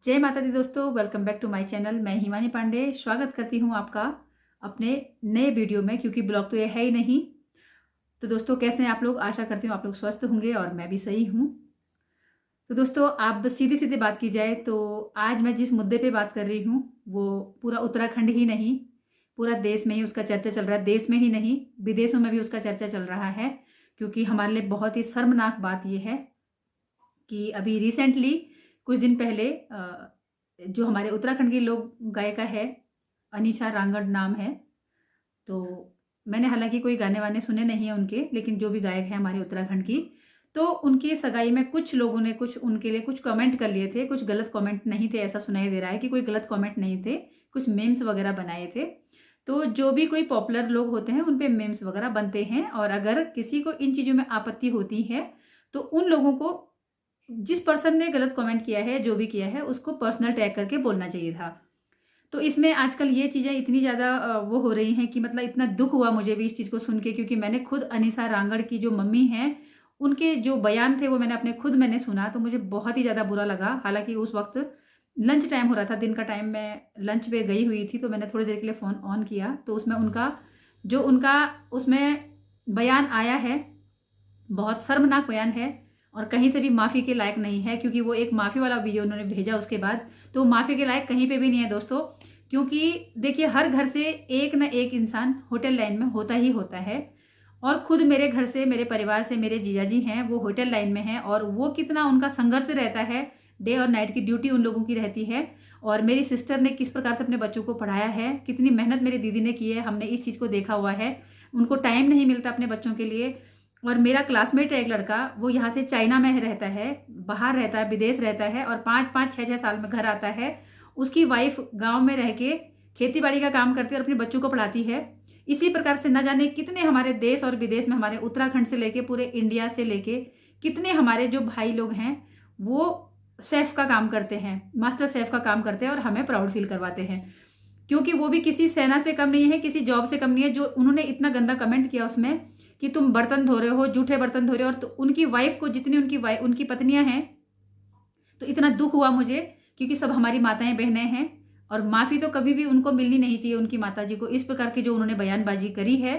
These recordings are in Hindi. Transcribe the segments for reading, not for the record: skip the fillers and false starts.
जय माता दी दोस्तों, welcome back to my channel. मैं हिमानी पांडे स्वागत करती हूँ आपका अपने नए वीडियो में, क्योंकि ब्लॉग तो ये है ही नहीं। तो दोस्तों, कैसे हैं आप लोग? आशा करती हूँ आप लोग स्वस्थ होंगे और मैं भी सही हूँ। तो दोस्तों, आप सीधी सीधी बात की जाए तो आज मैं जिस मुद्दे पे बात कर रही हूँ वो पूरा उत्तराखंड ही नहीं, पूरा देश में ही उसका चर्चा चल रहा है। देश में ही नहीं, विदेशों में भी उसका चर्चा चल रहा है, क्योंकि हमारे लिए बहुत ही शर्मनाक बात यह है कि अभी रिसेंटली कुछ दिन पहले जो हमारे उत्तराखंड की लोक गायिका है, अनीशा रांगड़ नाम है। तो मैंने हालांकि कोई गाने वाने सुने नहीं है उनके, लेकिन जो भी गायक है हमारे उत्तराखंड की, तो उनकी सगाई में कुछ लोगों ने कुछ उनके लिए कुछ कमेंट कर लिए थे। कुछ गलत कमेंट नहीं थे, ऐसा सुनाई दे रहा है कि कोई गलत कमेंट नहीं थे, कुछ मेम्स वगैरह बनाए थे। तो जो भी कोई पॉपुलर लोग होते हैं उन पे मेम्स वगैरह बनते हैं, और अगर किसी को इन चीज़ों में आपत्ति होती है तो उन लोगों को, जिस पर्सन ने गलत कमेंट किया है, जो भी किया है, उसको पर्सनल टैग करके बोलना चाहिए था। तो इसमें आजकल ये चीज़ें इतनी ज़्यादा वो हो रही हैं कि मतलब इतना दुख हुआ मुझे भी इस चीज़ को सुन के, क्योंकि मैंने खुद अनीशा रांगड़ की जो मम्मी हैं उनके जो बयान थे वो मैंने सुना, तो मुझे बहुत ही ज़्यादा बुरा लगा। हालांकि उस वक्त लंच टाइम हो रहा था, दिन का टाइम, मैं लंच पे गई हुई थी, तो मैंने थोड़ी देर के लिए फ़ोन ऑन किया तो उसमें उनका उसमें बयान आया है, बहुत शर्मनाक बयान है और कहीं से भी माफ़ी के लायक नहीं है। क्योंकि वो एक माफ़ी वाला वीडियो उन्होंने भेजा उसके बाद, तो माफ़ी के लायक कहीं पे भी नहीं है दोस्तों। क्योंकि देखिए, हर घर से एक ना एक इंसान होटल लाइन में होता ही होता है, और खुद मेरे घर से, मेरे परिवार से मेरे जीजा जी हैं, वो होटल लाइन में हैं, और वो कितना उनका संघर्ष रहता है, डे और नाइट की ड्यूटी उन लोगों की रहती है। और मेरी सिस्टर ने किस प्रकार से अपने बच्चों को पढ़ाया है, कितनी मेहनत मेरी दीदी ने की है, हमने इस चीज़ को देखा हुआ है। उनको टाइम नहीं मिलता अपने बच्चों के लिए। और मेरा क्लासमेट है एक लड़का, वो यहाँ से चाइना में रहता है, बाहर रहता है, विदेश रहता है, और 5-5, 6-6 साल में घर आता है। उसकी वाइफ गांव में रह के खेती बाड़ी का काम करती है और अपने बच्चों को पढ़ाती है। इसी प्रकार से न जाने कितने हमारे देश और विदेश में, हमारे उत्तराखंड से लेके पूरे इंडिया से लेके कितने हमारे जो भाई लोग हैं वो शेफ का काम करते हैं, मास्टर शेफ का काम करते हैं, और हमें प्राउड फील करवाते हैं। क्योंकि वो भी किसी सेना से कम नहीं है, किसी जॉब से कम नहीं है। जो उन्होंने इतना गंदा कमेंट किया उसमें कि तुम बर्तन धो रहे हो, जूठे बर्तन धो रहे हो, और तो उनकी वाइफ को, जितनी उनकी पत्नियां हैं, तो इतना दुख हुआ मुझे, क्योंकि सब हमारी माताएं बहनें हैं, और माफी तो कभी भी उनको मिलनी नहीं चाहिए उनकी माताजी को। इस प्रकार की जो उन्होंने बयानबाजी करी है,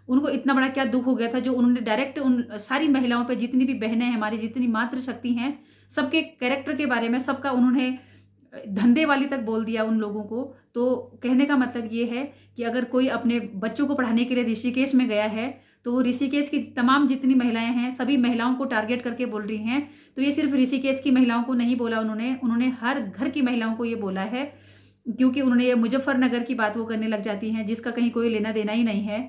उनको इतना बड़ा क्या दुख हो गया था, जो उन्होंने डायरेक्ट उन सारी महिलाओं पर, जितनी भी बहनें हैं हमारी, जितनी मातृशक्ति हैं, सबके कैरेक्टर के बारे में, सबका उन्होंने धंधे वाली तक बोल दिया उन लोगों को। तो कहने का मतलब ये है कि अगर कोई अपने बच्चों को पढ़ाने के लिए ऋषिकेश में गया है, तो वो ऋषिकेश की तमाम जितनी महिलाएं हैं, सभी महिलाओं को टारगेट करके बोल रही हैं। तो ये सिर्फ ऋषिकेश की महिलाओं को नहीं बोला उन्होंने हर घर की महिलाओं को ये बोला है। क्योंकि उन्होंने ये मुजफ्फरनगर की बात वो करने लग जाती हैं, जिसका कहीं कोई लेना देना ही नहीं है।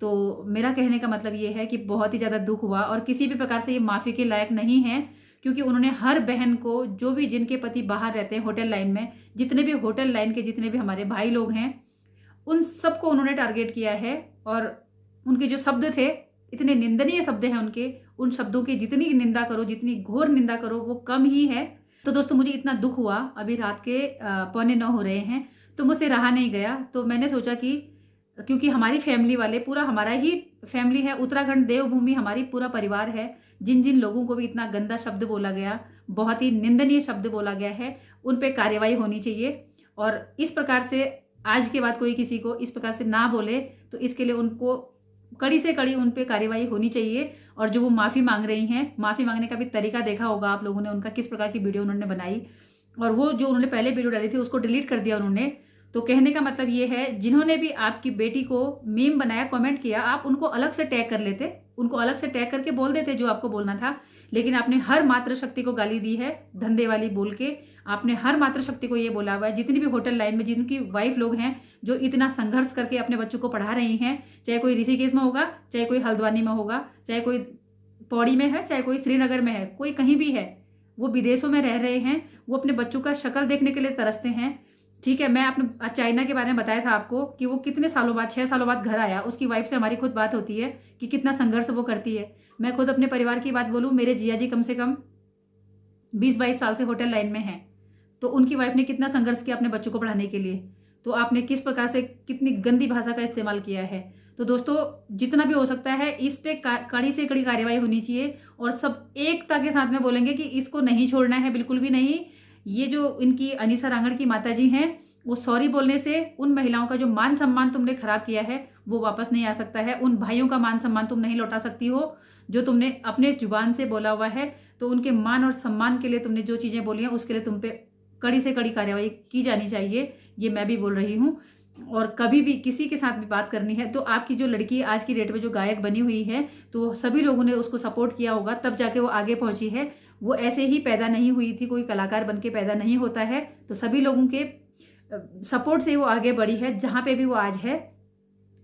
तो मेरा कहने का मतलब ये है कि बहुत ही ज़्यादा दुख हुआ, और किसी भी प्रकार से ये माफ़ी के लायक नहीं है। क्योंकि उन्होंने हर बहन को, जो भी जिनके पति बाहर रहते हैं होटल लाइन में, जितने भी होटल लाइन के जितने भी हमारे भाई लोग हैं, उन सबको उन्होंने टारगेट किया है। और उनके जो शब्द थे, इतने निंदनीय शब्द हैं उनके, उन शब्दों की जितनी निंदा करो, जितनी घोर निंदा करो, वो कम ही है। तो दोस्तों, मुझे इतना दुख हुआ, अभी रात के 8:45 हो रहे हैं, तो मुझसे रहा नहीं गया। तो मैंने सोचा कि क्योंकि हमारी फैमिली वाले, पूरा हमारा ही फैमिली है, उत्तराखंड देवभूमि हमारी पूरा परिवार है, जिन जिन लोगों को भी इतना गंदा शब्द बोला गया, बहुत ही निंदनीय शब्द बोला गया है, उन पे कार्रवाई होनी चाहिए। और इस प्रकार से आज के बाद कोई किसी को इस प्रकार से ना बोले, तो इसके लिए उनको कड़ी से कड़ी उन पे कार्रवाई होनी चाहिए। और जो वो माफ़ी मांग रही हैं, माफ़ी मांगने का भी तरीका देखा होगा आप लोगों ने, उनका किस प्रकार की वीडियो उन्होंने बनाई, और वो जो उन्होंने पहले वीडियो डाली थी उसको डिलीट कर दिया उन्होंने। तो कहने का मतलब ये है, जिन्होंने भी आपकी बेटी को मीम बनाया, कमेंट किया, आप उनको अलग से टैग कर लेते, उनको अलग से टैग करके बोल देते जो आपको बोलना था। लेकिन आपने हर मातृशक्ति को गाली दी है, धंधे वाली बोल के। आपने हर मातृशक्ति को ये बोला हुआ है, जितनी भी होटल लाइन में जिनकी वाइफ लोग हैं, जो इतना संघर्ष करके अपने बच्चों को पढ़ा रही हैं, चाहे कोई ऋषिकेश में होगा, चाहे कोई हल्द्वानी में होगा, चाहे कोई पौड़ी में है, चाहे कोई श्रीनगर में है, कोई कहीं भी है, वो विदेशों में रह रहे हैं, वो अपने बच्चों का शक्ल देखने के लिए तरसते हैं। ठीक है, मैं अपने चाइना के बारे में बताया था आपको कि वो कितने सालों बाद, 6 सालों बाद घर आया। उसकी वाइफ से हमारी खुद बात होती है कि कितना संघर्ष वो करती है। मैं खुद अपने परिवार की बात बोलूं, मेरे जिया जी कम से कम 20-22 साल से होटल लाइन में हैं, तो उनकी वाइफ ने कितना संघर्ष किया अपने बच्चों को पढ़ाने के लिए। तो आपने किस प्रकार से कितनी गंदी भाषा का इस्तेमाल किया है। तो दोस्तों, जितना भी हो सकता है इस पे कड़ी से कड़ी कार्रवाई होनी चाहिए, और सब एकता के साथ में बोलेंगे कि इसको नहीं छोड़ना है, बिल्कुल भी नहीं। ये जो इनकी अनीसा रांगड़ की माता जी हैं, वो सॉरी बोलने से उन महिलाओं का जो मान सम्मान तुमने खराब किया है वो वापस नहीं आ सकता है। उन भाइयों का मान सम्मान तुम नहीं लौटा सकती हो जो तुमने अपने जुबान से बोला हुआ है। तो उनके मान और सम्मान के लिए तुमने जो चीजें बोली हैं उसके लिए तुम पे कड़ी से कड़ी कार्रवाई की जानी चाहिए, ये मैं भी बोल रही हूँ। और कभी भी किसी के साथ भी बात करनी है तो आपकी जो लड़की आज की डेट में जो गायक बनी हुई है, तो सभी लोगों ने उसको सपोर्ट किया होगा तब जाके वो आगे पहुंची है। वो ऐसे ही पैदा नहीं हुई थी, कोई कलाकार बन के पैदा नहीं होता है। तो सभी लोगों के सपोर्ट से वो आगे बढ़ी है जहां पे भी वो आज है।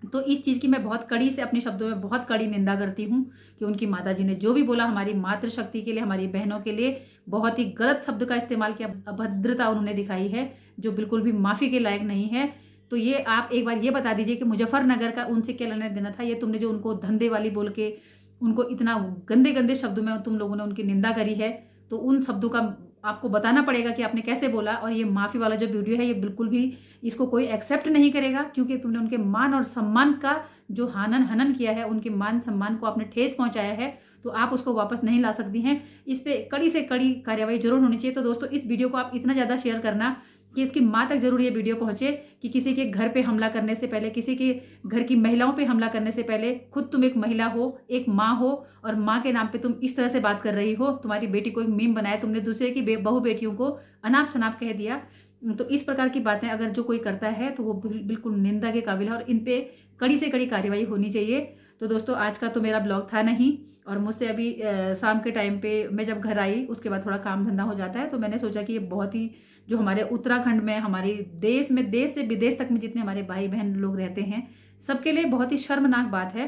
तो इस चीज की मैं बहुत कड़ी से, अपने शब्दों में बहुत कड़ी निंदा करती हूँ कि उनकी माताजी ने जो भी बोला हमारी मातृशक्ति के लिए, हमारी बहनों के लिए, बहुत ही गलत शब्द का इस्तेमाल किया, अभद्रता उन्होंने दिखाई है जो बिल्कुल भी माफी के लायक नहीं है। तो ये आप एक बार ये बता दीजिए कि मुजफ्फरनगर का उनसे क्या लेना देना था। ये तुमने जो उनको धंधे वाली बोल के उनको इतना गंदे गंदे शब्दों में तुम लोगों ने उनकी निंदा करी है, तो उन शब्दों का आपको बताना पड़ेगा कि आपने कैसे बोला। और ये माफी वाला जो वीडियो है ये बिल्कुल भी इसको कोई एक्सेप्ट नहीं करेगा, क्योंकि तुमने उनके मान और सम्मान का जो हनन किया है, उनके मान सम्मान को आपने ठेस पहुंचाया है, तो आप उसको वापस नहीं ला सकती हैं। इस पे कड़ी से कड़ी कार्रवाई जरूर होनी चाहिए। तो दोस्तों इस वीडियो को आप इतना ज्यादा शेयर करना कि इसकी माँ तक जरूर ये वीडियो पहुंचे कि किसी के घर पे हमला करने से पहले, किसी के घर की महिलाओं पे हमला करने से पहले खुद तुम एक महिला हो, एक माँ हो, और माँ के नाम पे तुम इस तरह से बात कर रही हो। तुम्हारी बेटी को एक मीम बनाया, तुमने दूसरे की बहू बेटियों को अनाप शनाप कह दिया। तो इस प्रकार की बातें अगर जो कोई करता है तो वो बिल्कुल निंदा के काबिल है और इन पे कड़ी से कड़ी कार्रवाई होनी चाहिए। तो दोस्तों आज का तो मेरा ब्लॉग था नहीं, और मुझसे अभी शाम के टाइम पे मैं जब घर आई उसके बाद थोड़ा काम धंधा हो जाता है, तो मैंने सोचा कि ये बहुत ही जो हमारे उत्तराखंड में, हमारे देश में, देश से विदेश तक में जितने हमारे भाई बहन लोग रहते हैं, सबके लिए बहुत ही शर्मनाक बात है।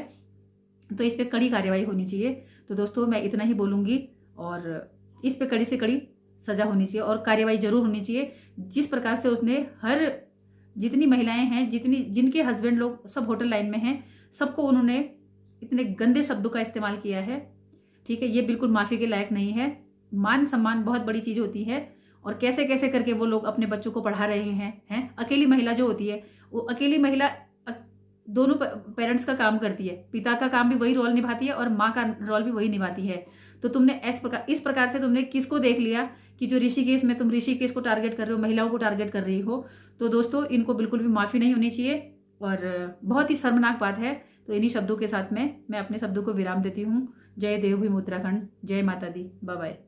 तो इस पे कड़ी कार्रवाई होनी चाहिए। तो दोस्तों मैं इतना ही बोलूंगी, और इस पे कड़ी से कड़ी सजा होनी चाहिए और कार्रवाई जरूर होनी चाहिए। जिस प्रकार से उसने हर जितनी महिलाएं हैं, जिनके हस्बैंड लोग सब होटल लाइन में हैं, सबको उन्होंने इतने गंदे शब्दों का इस्तेमाल किया है, ठीक है, ये बिल्कुल माफी के लायक नहीं है। मान सम्मान बहुत बड़ी चीज होती है, और कैसे कैसे करके वो लोग अपने बच्चों को पढ़ा रहे हैं। अकेली महिला जो होती है, वो अकेली महिला दोनों पेरेंट्स का काम करती है, पिता का काम भी वही रोल निभाती है और माँ का रोल भी वही निभाती है। तो तुमने इस प्रकार से तुमने किसको देख लिया कि जो ऋषिकेश में तुम ऋषिकेश को टारगेट कर रहे हो, महिलाओं को टारगेट कर रही हो। तो दोस्तों इनको बिल्कुल भी माफी नहीं होनी चाहिए और बहुत ही शर्मनाक बात है। तो इन्हीं शब्दों के साथ में मैं अपने शब्दों को विराम देती हूँ। जय देवभूमि उत्तराखंड, जय माता दी, बाय बाय।